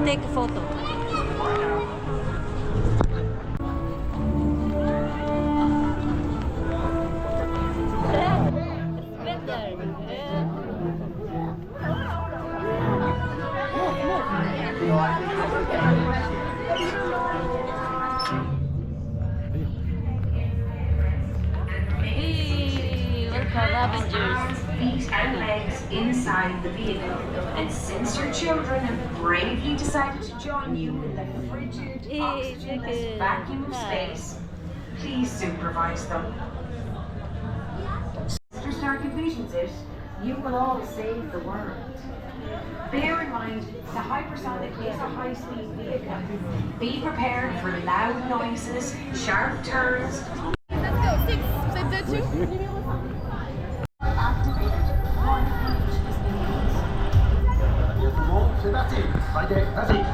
take a photo. Avengers. Feet and legs inside the vehicle. And since your children have bravely decided to join you in the frigid, oxygenless vacuum of space, please supervise them. After Stark envisions it, you will all save the world. Bear in mind, the hypersonic is a high-speed vehicle. Be prepared for loud noises, sharp turns. Let's go. 6. Set that 2. That's it. Right there. That's it.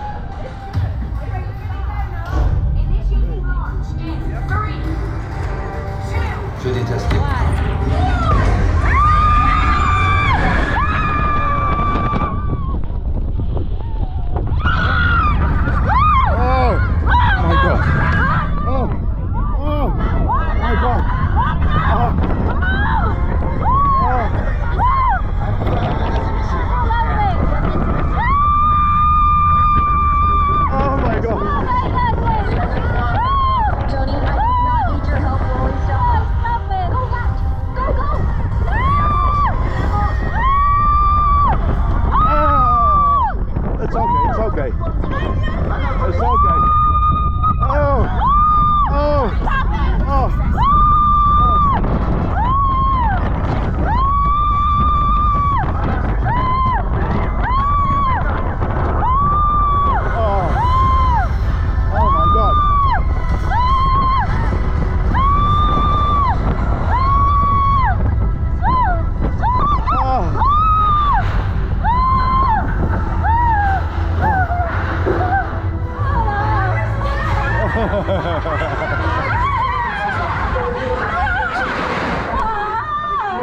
Initiating launch in 3, 2, Shooting testing.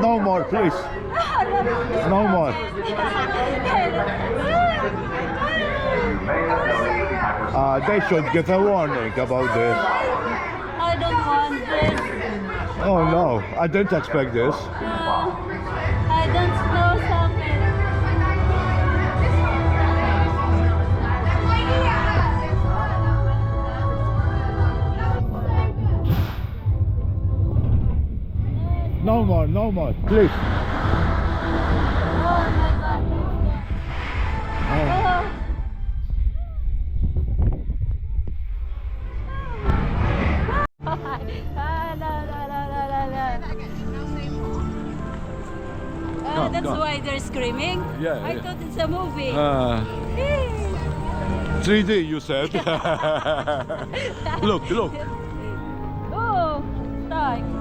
No more, please. No more. They should give a warning about this. I don't want this. Oh no, I didn't expect this. I don't know something. No more, please. Oh my god. Oh. That's why they're screaming? Yeah, I thought it's a movie. 3D, you said. Look. Oh, start.